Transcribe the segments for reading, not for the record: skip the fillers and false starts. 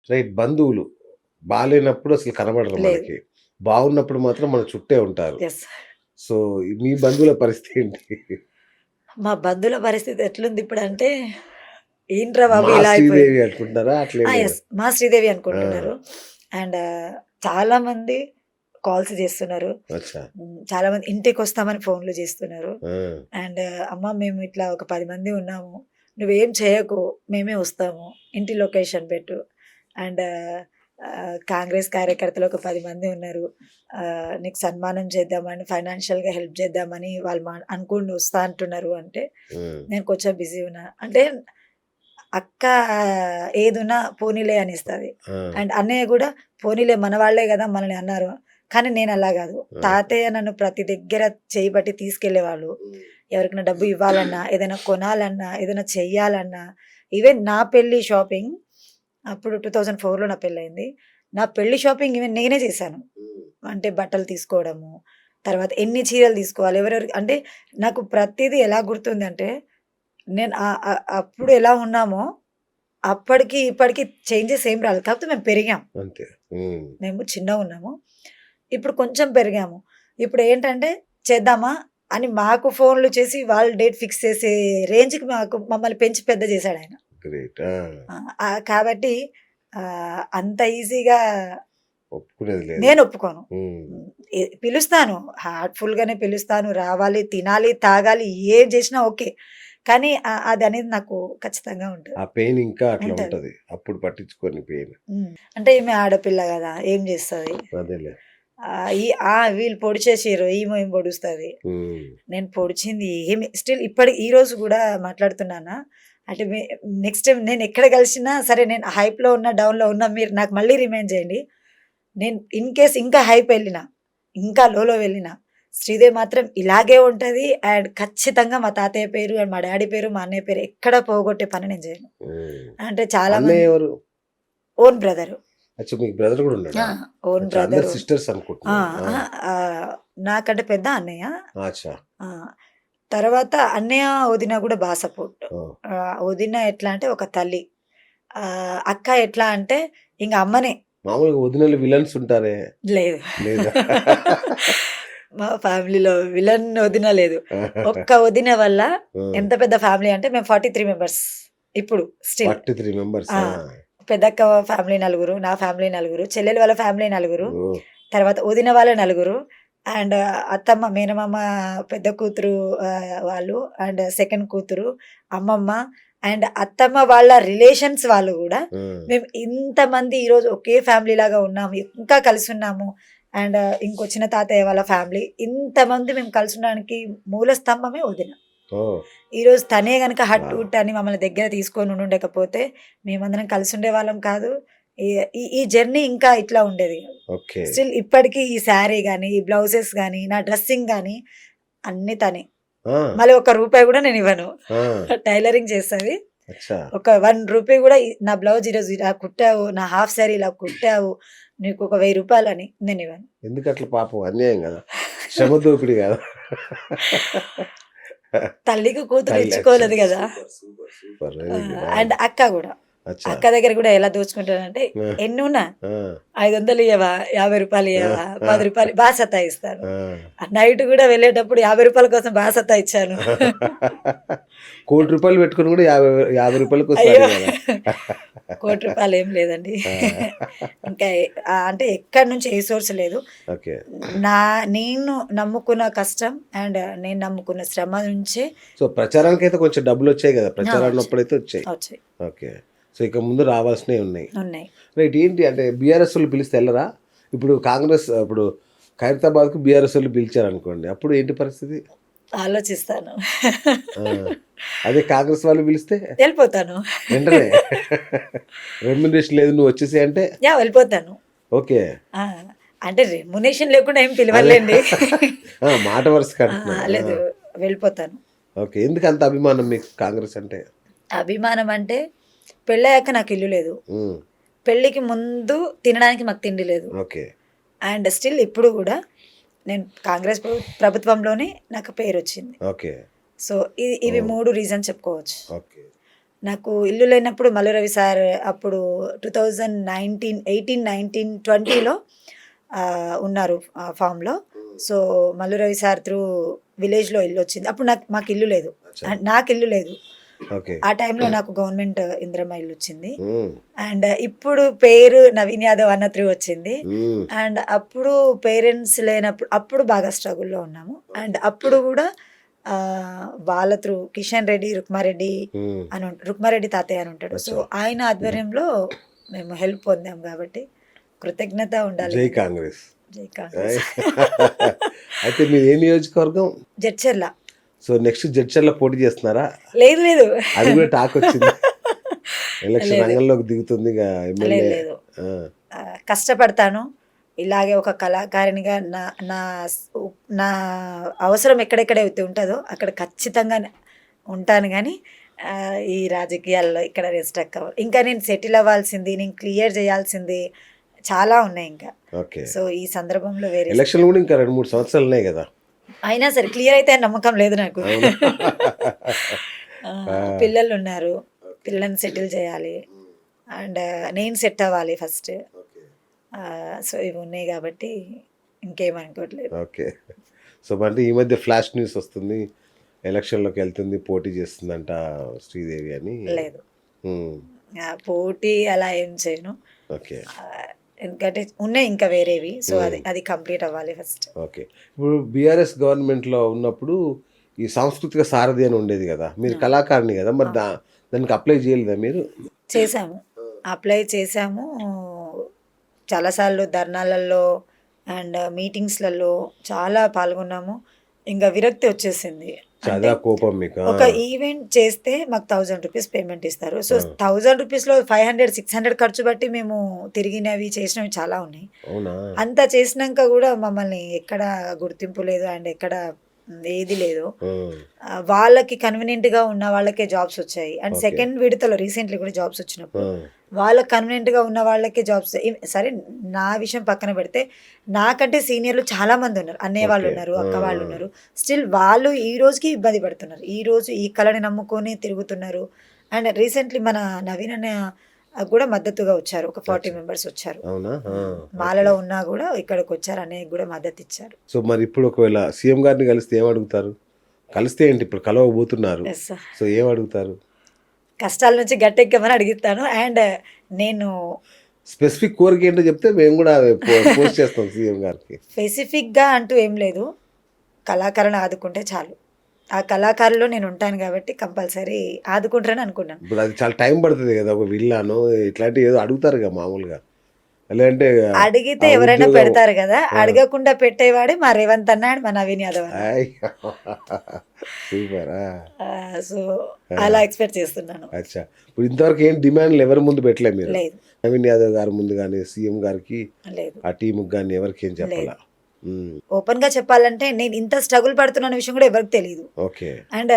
Right. బంధువులు బాలేనప్పుడు అసలు కనబడరు లేదు. మనకి. బాగున్నప్పుడు మాత్రం మన చుట్టే ఉంటారు. యెస్. సో, మీ బంధువుల పరిస్థితి ఏంటి? మా బంధువుల పరిస్థితి ఎట్లుంది ఇప్పుడంటే, ఏంట్రా బాబు మా ఇలా అయిపోయింది. శ్రీదేవి అనుకుంటున్నారా? అట్లేం లేదా? యెస్. మా శ్రీదేవి ఆ! అనుకుంటున్నారు. అండ్ చాలామంది కాల్స్ చేస్తున్నారు. అచ్చా! చాలామంది ఇంటికొస్తామని ఫోన్‌లు చేస్తున్నారు. ఆ! అండ్ అమ్మ మేము ఇట్లా ఒక 10 మంది ఉన్నాము. నువ్వేం చేయకు. మేమే వస్తాము. ఇంటి లొకేషన్ పెట్టు. అండ్ కాంగ్రెస్ కార్యకర్తలు ఒక 10 మంది ఉన్నారు. నీకు సన్మానం చేద్దామని, ఫైనాన్షియల్‌గా హెల్ప్ చేద్దామని వాళ్ళు అనుకోని వస్తా అంటున్నారు అంటే, హ్మ్. నేను కొంచెం బిజీ ఉన్నా. అంటే అక్క ఏదున్నా పోనీలే అనేస్తది. ఆ! అండ్ అన్నయ్య గూడా పోనీలే మన వాళ్ళే గదా! మనల్ని అన్నారు. కానీ నేనలా గాదు. ఆ! తాతయ్య నన్ను ప్రతి దగ్గర చెయ్యి పట్టి తీసుకెళ్ళేవాళ్ళు. ఎవరికైనా డబ్బు ఇవ్వాలన్నా, ఏదైనా కొనాలన్నా, ఏదైనా చెయ్యాలన్నా, ఈవెన్ నా పెళ్లి షాపింగ్ అప్పుడు 2004లో నా పెళ్లయింది. నా పెళ్లి షాపింగ్ ఈవెన్ నేనే చేశాను. హ్మ్. అంటే బట్టలు తీసుకోవడము, తర్వాత ఎన్ని చీరలు తీసుకోవాలి, ఎవరెవరికి అంటే నాకు ప్రతీదీ ఎలా గుర్తుందంటే, నేను అప్పుడు ఎలా ఉన్నామో, అప్పటికి ఇప్పటికి చేంజెస్ ఏం రాలేదు. కాకపోతే మేము పెరిగాం. అంతే. హ్మ్. మేము చిన్నగున్నాము. ఇప్పుడు కొంచెం పెరిగాము. ఇప్పుడేంటంటే చేద్దామా అని మాకు ఫోన్‌లు చేసి వాళ్ళు డేట్ ఫిక్స్ చేసే రేంజ్‌కి మమ్మల్ని పెంచి పెద్ద చేసాడాయన. గ్రేట్. ఆ! కాబట్టి అంత ఈజీగా ఒప్పుకునేది లేదు. నేను ఒప్పుకోను. హ్మ్. పిలుస్తాను. హార్ట్‌ఫుల్‌గానే పిలుస్తాను. రావాలి, తినాలి, తాగాలి ఏం చేసినా ఓకే. కానీ అదనేది నాకు ఖచ్చితంగా ఉంటది. ఆ పెయిన్ ఇంకా అట్లా ఉంటది. ఉంటది. అప్పుడు పట్టించుకోని పెయిన్. అంటే ఈమె ఆడపిల్ల గదా! ఏం చేస్తది? అదేలే. వీళ్ళు పొడిచేసిర్రు. ఈమె ఏం పొడుస్తది. హ్మ్. నేను పొడిచింది ఏమి స్టిల్ ఈ రోజు గూడా మాట్లాడుతున్నానా, అంటే నెక్స్ట్ టైమ్ నేనెక్కడ కలిసినా సరే నేను హైప్‌లో ఉన్నా, డౌన్‌లో ఉన్నా మీరు నాకు మళ్ళీ రిమైండ్ చేయండి. నేను ఇన్ కేస్ ఇంకా హైప్ ఎళ్ళినా, ఇంకా లోలో వెళ్ళినా, శ్రీదేవి మాత్రం ఇలాగే ఉంటది. అండ్ ఖచ్చితంగా మా తాతయ్య పేరు, అండ్ మా డ్యాడీ పేరు, మా అన్నయ్య పేరు ఎక్కడ పోగొట్టే పని నేను చేయను. హ్మ్. అంటే చాలా మంది అన్నయ్య ఎవరు? Own brother. అచ్చా! మీకు బ్రదర్ గూడా ఆ! ఉన్నాడా? ఓన్ అచ్చా! అందరు బ్రదరు. సిస్టర్స్ ఆ! అనుకుంటున్నాను. ఆ! అహా! నాకంటే పెద్ద అన్నయ్య. అచ్చా! ఆ! తర్వాత అన్నయ్య, వదిన గూడా బా సపోర్ట్. ఓహ్! వదిన ఎట్లా అంటే ఒక తల్లి. అక్క ఎట్లా అంటే ఇంగ అమ్మనే. మామూలుగా వదినలు విలన్స్ ఉంటారే. లేదు. లేదా? మా ఫ్యామిలీలో విలన్ వదిన లేదు. ఒక్క వదిన వల్ల ఆ! ఎంత పెద్ద ఫ్యామిలీ అంటే మేము 43 మెంబర్స్ ఇప్పుడు స్టిల్. 43 మెంబర్స్. ఆ! ఆ! పెద్దక్క ఫ్యామిలీ నలుగురు, నా ఫ్యామిలీ నలుగురు, చెల్లెలు వాళ్ళ ఫ్యామిలీ నలుగురు, ఓహ్! తర్వాత వదిన వాళ్ళ నలుగురు, అండ్ అత్తమ్మ, మేనమామ పెద్ద కూతురు వాళ్ళు, అండ్ సెకండ్ కూతురు, అమ్మమ్మ, అండ్ అత్తమ్మ వాళ్ళ రిలేషన్స్ వాళ్ళు గూడా ఆ! మేము ఇంతమంది ఈరోజు ఒకే ఫ్యామిలీ లాగా ఉన్నాము. ఇంకా కలిసున్నాము. అండ్ ఇంకొచ్చిన తాతయ్య వాళ్ళ ఫ్యామిలీ ఇంతమంది మేము కలిసుండడానికి మూల స్తంభమే వదిన. ఓహ్! ఈరోజు తనే గనక హట్ వావ్! హుట్ అని మమ్మల్ని దగ్గర తీసుకొని ఉండుండకపోతే మేమందరం కలిసుండేవాళ్ళం కాదు. ఈ ఈ ఈ జర్నీ ఇంకా ఇట్లా ఉండేది కాదు. ఓకే. స్టిల్ ఇప్పటికి ఈ శారీ గాని, ఈ బ్లౌజెస్ గాని, నా డ్రెస్సింగ్ గాని అన్నీ తనే. ఆ! మళ్ళీ ఒక్క రూపాయి గూడా నేనివ్వను. ఆ! టైలరింగ్ చేస్తది. అచ్చా! ఒక రూ. 1 గూడా నా బ్లౌజ్ ఈరోజు ఇలా కుట్టావు, నా హాఫ్ శారీ ఇలా కుట్టావు, నీకొక రూ. 1000 నేనివ్వను. ఎందుకట్లా పాపం అన్యాయం గదా! శ్రమ దోపిడీ గదా! తల్లికి కూతురు తల్లి అచ్చా! ఇచ్చుకోలేదు గదా! సూపర్. Very good. ఆ! అండ్ అక్క గూడా. అచ్చా! అక్క దగ్గర గూడా ఎలా దోచుకుంటానంటే, ఆ! ఎన్నున్నా ఆ! 500 ఇయ్యవా? రూ. 50 ఆ! ఇయ్యవా? ఆ! రూ. 10 బా సతాయిస్తాను. ఆ! నైట్ గూడా వెళ్ళేటప్పుడు రూ. 50 కోసం బా సతాయిచ్చాను. ₹1,00,00,000 పెట్టుకొని గూడా రూ. 50 కోసం అయ్యో! అడిగారా? ₹1,00,00,000 ఏం లేదండి. ఆ! ఇంకా అంటే ఎక్కడి నుంచి ఏ సోర్స్ లేదు. ఓకే. నా నేను నమ్ముకున్న కష్టం అండ్ నేను నమ్ముకున్న శ్రమ నుంచే సో, ప్రచారానికైతే కొంచెం డబ్బులొచ్చాయి గదా! వచ్చాయి. ప్రచారాన్నప్పుడైతే వచ్చాయి. వచ్చాయి. ఓకే. సో, ఇక ముందు రావాల్సినయి ఉన్నాయి. ఉన్నాయి. రైట్. ఏంటి అంటే బీఆర్ఎసోళ్ళు పిలిస్తే ఎళ్ళరా? ఇప్పుడు కాంగ్రెస్ ఇప్పుడు ఖైరతాబాద్‌కు బీఆర్ఎసోళ్ళు పిలిచారనుకోండి. అప్పుడు ఏంటి పరిస్థితి? ఆలోచిస్తాను. ఆ! అదే కాంగ్రెస్ వాళ్ళు పిలిస్తే ఎళ్ళిపోతాను. వెంటనే రెమ్యునరేషన్ లేదు నువ్వొచ్చేసేయి అంటే వెళ్ళిపోతాను. ఓకే. ఆ! అంటే రెమ్యునరేషన్ లేకుండా ఏం అదే. పిలవరులెండి. ఆ! మాట వరుసకి అంటున్నాను. ఆ! లేదు వెళ్ళిపోతాను. ఓకే. ఎందుకంత అభిమానం మీకు కాంగ్రెస్ అంటే? అభిమానం అంటే పెళ్ళయ్యాక నాకు ఇల్లు లేదు. హ్మ్. పెళ్ళికి ముందు తినడానికి మాకు తిండి లేదు. ఓకే. అండ్ స్టిల్ ఇప్పుడు గూడా నేను కాంగ్రెస్ ప్రభుత్వంలోనే నాకు పేరొచ్చింది. ఓకే. సో, ఇవి ఓహ్! 3 రీజన్స్ చెప్పుకోవచ్చు. ఓకే. నాకు ఇల్లు లేనప్పుడు మల్లు రవి సార్ అప్పుడు 2019 ఉన్నారు ఫామ్‌లో. So, Mallu Ravi sir through విలేజ్‌లో ఇల్లొచ్చింది. అప్పుడు మాకు ఇల్లు లేదు. అచ్చా. నాకు ఇల్లు లేదు. ఓకే. ఆ టైంలో నాకు గవర్నమెంట్ ఇందిరమ్మ ఇల్లొచ్చింది. హ్మ్. అండ్ ఇప్పుడు పేరు నవీన్ యాదవ్ అన్న త్రూ వచ్చింది. హ్మ్. అండ్ అప్పుడు పేరెంట్స్ లేనప్పుడు అప్పుడు బాగా స్ట్రగుల్‌లో ఉన్నాము. అండ్ అప్పుడు గూడా వాళ్ళ త్రూ కిషన్ రెడ్డి, రుక్మారెడ్డి హ్మ్. రుక్మారెడ్డి తాతయ్య అని ఉంటాడు. సో, అచ్చా. ఆయన ఆధ్వర్యంలో మేము హెల్ప్ పొందాం గాబట్టి కృతజ్ఞత ఉండాలి జై కదా! కాంగ్రెస్. జై ఏయ్! కాంగ్రెస్. అయితే మీది ఏ నియోజకవర్గం? జడ్చర్ల. సో, నెక్స్ట్ జడ్చర్ల పోటీ చేస్తున్నారా? లేదు లేదు. అది కూడా టాక్ వచ్చింది. ఎలక్షన్ లేదు. రంగంలోకి దిగుతుంది ఇక లేదు ఎమ్మెల్యే. లేదు. ఆ! కష్టపడతాను. ఇలాగే ఒక కళాకారిణిగా నా నా స్ నా అవసరం ఎక్కడెక్కడైతే ఉంటదో అక్కడ ఖచ్చితంగా ఉంటాను గానీ ఈ రాజకీయాల్లో ఇక్కడ నేను స్ట్రక్ అవ్వను. ఇంకా నేను సెటిల్ అవ్వాల్సింది, నేను క్లియర్ చేయాల్సింది చాలా ఉన్నాయి ఇంకా. ఓకే. సో, ఈ సందర్భంలో వేరే ఎలక్షన్లు కూడా ఇంకా 2, 3 సంవత్సరాలు ఉన్నాయి కదా! అయినా సరే క్లియర్ అయితే అని నమ్మకం లేదు నాకు. అవునా? ఆ! పిల్లలున్నారు. పిల్లల్ని సెటిల్ చేయాలి. అండ్ నేను సెట్ అవ్వాలి ఫస్ట్. సో, ఇవి ఉన్నాయి గాబట్టి ఇంకేమనుకోవట్లేదు. ఓకే. సో, అంటే ఈ మధ్య ఫ్లాష్ న్యూస్ వస్తుంది. ఎలక్షన్‌లోకి వెళ్తుంది, పోటీ చేస్తుందంట శ్రీదేవి అని. లేదు. హ్మ్. పోటీ అలా ఏం చేయను. ఓకే. ఎందుకంటే ఉన్నాయి ఇంకా వేరేవి. సో, అది హ్మ్. అది కంప్లీట్ అవ్వాలి ఫస్ట్. ఓకే. ఇప్పుడు బీఆర్ఎస్ గవర్నమెంట్‌లో ఉన్నప్పుడు ఈ సాంస్కృతిక సారథి అని ఉండేది కదా! మీరు ఆ! కళాకారిణి కదా! మరి అవును. దానికి అప్లై చేయలేదా మీరు? చేశాము. అప్లై చేశాము. చాలా సార్లు ధర్నాలలో అండ్ మీటింగ్స్‌లలో చాలా పాల్గొన్నాము. ఇంక విరక్తి వచ్చేసింది. అంటే చదా కోపం మీకు. ఆ! ఒక ఈవెంట్ చేస్తే మాకు ₹1000 పేమెంట్ ఇస్తారు. సో, ఆ! ₹1000లో 500, 600 ఖర్చు బట్టి మేము తిరిగినవి, చేసినవి చాలా ఉన్నాయి. అవునా? అంత చేసినంక గూడా మమ్మల్ని ఎక్కడ గుర్తింపు లేదు. అండ్ ఎక్కడ ఏది లేదు. హ్మ్. వాళ్ళకి కన్వీనియంట్‌గా ఉన్న వాళ్ళకే జాబ్స్ వచ్చాయి. And okay. సెకండ్ విడతలో రీసెంట్‌లీ కూడా జాబ్స్ వచ్చినప్పుడు ఆ! వాళ్ళకి కన్వీనియంట్‌గా ఉన్న వాళ్ళకే జాబ్స్ సరే నా విషయం పక్కన పెడితే నాకంటే సీనియర్‌లు చాలా మంది ఉన్నారు. అన్నయ్య వాళ్ళు ఓకే. ఉన్నారు. ఆ! అక్క వాళ్ళు ఉన్నారు. స్టిల్ వాళ్ళు ఈ రోజుకి ఇబ్బంది పడుతున్నారు. ఈ రోజు ఈ కళని నమ్ముకొని తిరుగుతున్నారు. అండ్ రీసెంట్‌లీ మన నవీన్ అన్న కూడా మద్దతుగా వచ్చారు. ఒక 40 అచ్చా! మెంబర్స్ వచ్చారు. అవునా? ఆ! ఓకే. మాలలో ఉన్నా గూడా ఇక్కడికొచ్చారు. అన్నయ్యకి గూడా మద్దతిచ్చారు. సో, మరి ఇప్పుడు ఒకవేళ సీఎం గారిని కలిస్తే ఏమడుగుతారు? కలిస్తే ఏంటి ఇప్పుడు కలవబోతున్నారు. యెస్. సో, ఏమడుగుతారు? కష్టాల నుంచి గట్టెక్కమని అడుగుతాను. అండ్ నేను స్పెసిఫిక్ కోరిక ఏంటో చెప్తే మేము కూడా పోస్ట్ చేస్తాం సీఎం గారికి. స్పెసిఫిక్‌గా అంటూ ఏం లేదు. కళాకారులను ఆదుకుంటే చాలు. ఆ కళాకారులో నేను ఉంటాను గాబట్టి కంపల్సరీ ఆదుకుంటారని అనుకున్నాను. ఇప్పుడు అది చాలా టైం పడుతది కదా! ఒక విల్లానో ఇట్లాంటివి ఏదో అడుగుతారుగా మామూలుగా. లేదంటే అడిగితే ఆ ఎవరైనా ఉద్యోగం. పెడతారు గదా! ఆ! అడగకుండా పెట్టేవాడే మా రేవంత్ అన్న అండ్ మా నవీన్ యాదవ్ అన్న. ఆయ్ సూపర్. ఆ! సో, ఆ! అలా ఎక్స్‌పెక్ట్ చేస్తున్నాను. అచ్చా! ఇప్పుడు ఇంతవరకు ఏం డిమాండ్‌లు ఎవరి ముందు పెట్టలే మీరు. లేదు. నవీన్ యాదవ్ గారి ముందు గాని, సీఎం గారికి, లేదు. ఆ టీమ్‌కి గాని ఎవరికీ ఏం చెప్పలా. లేదు. హ్మ్. ఓపెన్‌గా చెప్పాలంటే నేను ఇంత స్ట్రగుల్ పడుతున్న విషయం గూడా ఎవరికీ తెలీదు. ఓకే. అండ్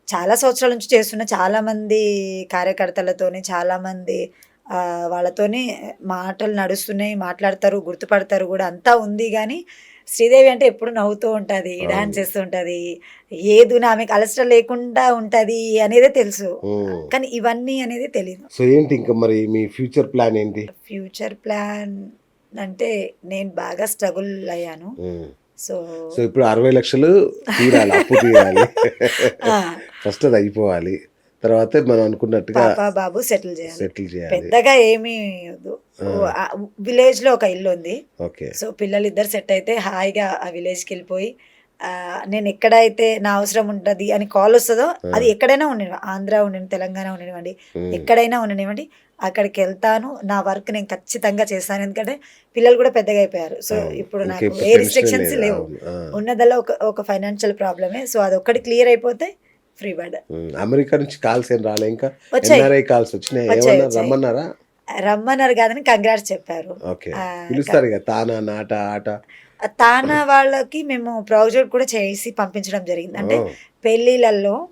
చాలా సంవత్సరాల నుంచి చేస్తున్న చాలామంది కార్యకర్తలతోని, చాలామంది వాళ్ళతోని మాటలు నడుస్తున్నాయి. మాట్లాడతారు, గుర్తుపడతారు గూడా అంతా ఉంది గానీ, శ్రీదేవి అంటే ఎప్పుడు నవ్వుతూ ఉంటది, డాన్స్ అవును. చేస్తూ ఉంటది. ఏదునా ఆమెకు అలసట లేకుండా ఉంటది అనేదే తెలుసు. హ్మ్. కానీ ఇవన్నీ అనేది తెలీదు. సో, ఏంటి ఇంకా మరి మీ ఫ్యూచర్ ప్లాన్ ఏంటి? ఫ్యూచర్ ప్లాన్ అంటే నేను బాగా స్ట్రగుల్ అయ్యాను. హ్మ్. సో సో, ఇప్పుడు 60,00,000 తీరాలి. అప్పు తీరాలి. ఆ! ఫస్ట్ అది అయిపోవాలి. తర్వాత మనం అనుకున్నట్టుగా పాప, బాబు సెటిల్ జేయాలి. సెటిల్ చేయాలి. పెద్దగా ఏమీ వద్దు. ఆ! విలేజ్‌లో ఒక ఇల్లుంది. ఓకే. సో, పిల్లలిద్దరు సెట్ అయితే హాయిగా ఆ విలేజ్‌కెళ్ళిపోయి నేనెక్కడైతే నా అవసరం ఉంటది అని కాలొస్తదో ఆ! అది ఎక్కడైనా ఉండనివ్వండి. ఆంధ్ర ఉండనివ్వండి, తెలంగాణ ఉండనివ్వండి, హ్మ్. ఎక్కడైనా ఉండనివ్వండి. అక్కడికెళ్తాను. నా వర్క్ నేను ఖచ్చితంగా చేస్తాను. ఎందుకంటే పిల్లలు కూడా పెద్దగా అయిపోయారు. సో, అవును. ఇప్పుడు ఇంకా నాకు ఇప్పుడు ఏ టెన్షనే రిస్ట్రిక్షన్స్ లేదు. లేవు. అవును. ఆ! ఉన్నదల్లా ఒక ఫైనాన్షియల్ ప్రాబ్లమే. సో, అదొక్కటి క్లియర్ అయిపోతే ఫ్రీ బర్డ్. హ్మ్. అమెరికా నుంచి కాల్స్ ఏం రాలే ఇంకా? వచ్చాయి. ఎన్ఆర్ఐ కాల్స్ వచ్చినాయా? వచ్చాయి. ఏమన్నారు? వచ్చాయి. రమ్మన్నారా? రమ్మన్నారు గాదని కంగ్రాట్స్ చెప్పారు. ఓకే. ఆహ్, క పిలుస్తారిగ తానా, నాట, ఆట. తానా వాళ్ళకి మేము ప్రాజెక్ట్ కూడా చేసి పంపించడం జరిగింది. అంటే ఓహ్! పెళ్ళిళ్ళల్లో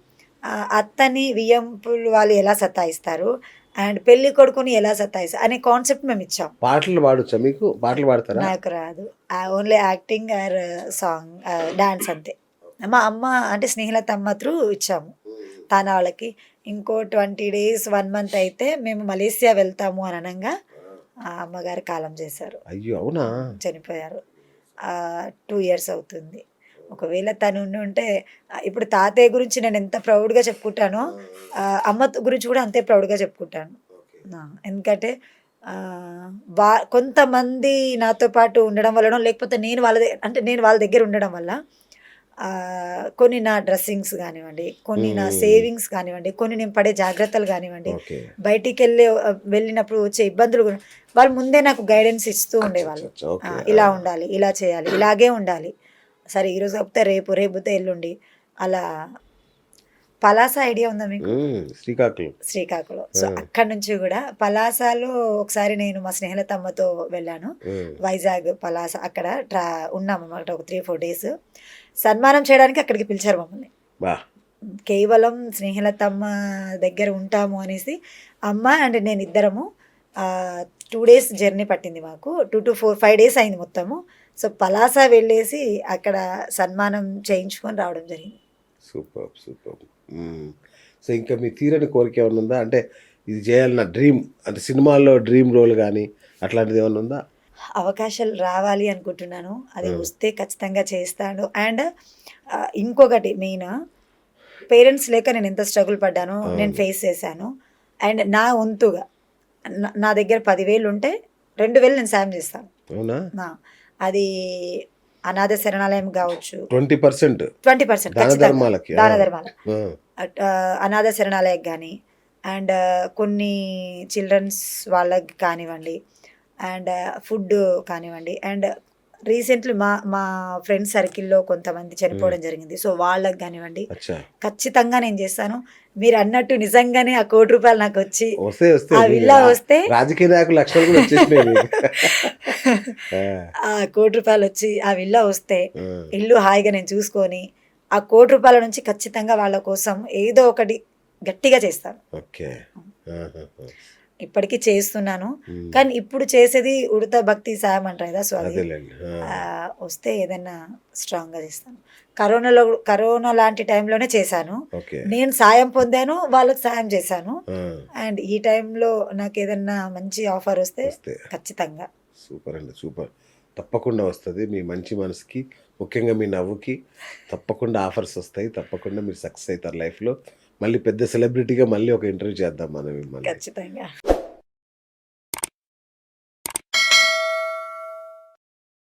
అత్తని వియ్యంపులు వాళ్ళు ఎలా సతాయిస్తారు, అండ్ పెళ్లి కొడుకుని ఎలా సతాయిస్తారు అనే కాన్సెప్ట్ మేమిచ్చాం. పాటలు పాడొచ్చా మీకు? పాటలు పాడతారా? నాకు రాదు. Only acting are song dance అంతే. మా అమ్మ అంటే స్నేహలత అమ్మ త్రూ ఇచ్చాము. తానా వాళ్ళకి ఇంకో 20 డేస్ 1 మంత్ అయితే మేము మలేసియా వెళ్తాము అని అనగా ఆ అమ్మగారు కాలం చేశారు, అయ్యో! అవునా? చనిపోయారు. 2 ఇయర్స్ అవుతుంది. ఒకవేళ తను ఉండుంటే ఇప్పుడు తాతయ్య గురించి నేను ఎంత ప్రౌడ్‌గా చెప్పుకుంటానో అమ్మ గురించి కూడా అంతే ప్రౌడ్‌గా చెప్పుకుంటాను. ఆ! ఎందుకంటే ఆహ్, కొంతమంది నాతో పాటు ఉండడం వల్లనో, లేకపోతే నేను వాళ్ళ దగ్గర ఉండడం వల్ల కొన్ని నా డ్రెస్సింగ్స్ గానివ్వండి, కొన్ని నా హ్మ్. సేవింగ్స్ కానివ్వండి, కొన్ని నేను పడే జాగ్రత్తలు గానివ్వండి, ఓకే. వెళ్ళినప్పుడు వచ్చే ఇబ్బందులు కూడా వాళ్ళు ముందే నాకు గైడెన్స్ ఇస్తూ ఉండేవాళ్ళు. అచ్చచ్చచ్చ! ఓకే. ఇలా ఉండాలి, ఇలా చేయాలి, ఇలాగే ఉండాలి. సరే ఈరోజు కాకపోతే రేపు, రేపు పోతే ఎల్లుండి అలా. పలాస ఐడియా ఉందా మీకు? శ్రీకాకుళం. శ్రీకాకుళం. ఆ! సో, అక్కడి నుంచి గూడా పలాసలో ఒకసారి నేను మా స్నేహితులమ్మతో వెళ్ళాను. హ్మ్. వైజాగ్, పలాస అక్కడ ఉన్నామన్నమాట ఒక 3, 4 డేస్. సన్మానం చేయడానికి అక్కడికి పిలిచారు మమ్మల్ని. బా! కేవలం స్నేహలతమ్మ దగ్గర ఉంటాము అనేసి అమ్మ అండ్ నేనిద్దరము 2 డేస్ జర్నీ పట్టింది మాకు. 2-5 డేస్ అయింది మొత్తము. సో, పలాస వెళ్ళేసి అక్కడ సన్మానం చేయించుకొని రావడం జరిగింది. సూపర్బ్! సూపర్బ్! హ్మ్. సో, ఇంకా మీ తీరని కోరిక ఏమన్నా ఉందా? అంటే ఇది చేయాలి నా డ్రీమ్ అంటే సినిమాల్లో డ్రీమ్ రోల్ గాని అట్లాంటిది ఏమన్నా ఉందా? అవకాశాలు రావాలి అనుకుంటున్నాను. అది హ్మ్. వస్తే ఖచ్చితంగా చేస్తాను. అండ్ ఇంకొకటి మెయిన్, పేరెంట్స్ లేక నేను ఎంత స్ట్రగుల్ పడ్డానో నేను అవును. ఫేస్ చేశాను. అండ్ నా వంతుగా నా దగ్గర 10,000 ఉంటే 2,000 నేను సాయం చేస్తాను. అవునా? నా అది అనాథ శరణాలయం కావచ్చు, 20% 20% దాన ఖచ్చితంగా ధర్మాలకి. ఆ! దాన ధర్మాలు. ఆ! అనాథ శరణాలయం గానీ, అండ్ కొన్ని చిల్డ్రన్స్ వాళ్ళకి కానివ్వండి, అండ్ ఫుడ్ కానివ్వండి, అండ్ రీసెంట్లీ మా మా ఫ్రెండ్ సర్కిల్‌లో కొంతమంది హ్మ్. చనిపోవడం జరిగింది. సో, వాళ్ళకి గానివ్వండి, అచ్చా! ఖచ్చితంగా నేను చేస్తాను. మీరన్నట్టు నిజంగానే ఆ ₹1,00,00,000 నాకొచ్చి వస్తాయి. వస్తాయి. ఆ మీకు విల్లా వస్తే రాజకీయ నాయకుల లక్షణాలు కూడా వచ్చేసినాయి మీకు. ఆ! ఆ ₹1,00,00,000 వచ్చి ఆ విల్లా వస్తే ఆ! ఇల్లు హాయిగా నేను చూసుకొని, ఆ ₹1,00,00,000 నుంచి ఖచ్చితంగా వాళ్ళ కోసం ఏదో ఒకటి గట్టిగా చేస్తాను. ఓకే. ఆహాహా! ఇప్పటికి చేస్తున్నాను. హ్మ్. కానీ ఇప్పుడు చేసేది ఉడతా భక్తి సాయం అంటారు కదా! సో, అది అదేలెండి. ఆ! వస్తే ఏదన్నా స్ట్రాంగ్‌గా చేస్తాను. కరోనా లాంటి టైంలోనే చేశాను. ఓకే. నేను సాయం పొందాను. వాళ్ళకి సాయం చేశాను. ఆ! అండ్ ఈ టైంలో నాకేదన్నా మంచి ఆఫర్ వస్తే వస్తే ఖచ్చితంగా. సూపర్ అండి. సూపర్. తప్పకుండా వస్తది. మీ మంచి మనసుకి, ముఖ్యంగా మీ నవ్వుకి తప్పకుండా ఆఫర్స్ వస్తాయి. తప్పకుండా మీరు సక్సెస్ అయితారు లైఫ్‌లో. మళ్ళీ పెద్ద సెలబ్రిటీగా మళ్ళీ ఒక ఇంటర్వ్యూ చేద్దాం మనం మిమ్మల్ని. ఖచ్చితంగా.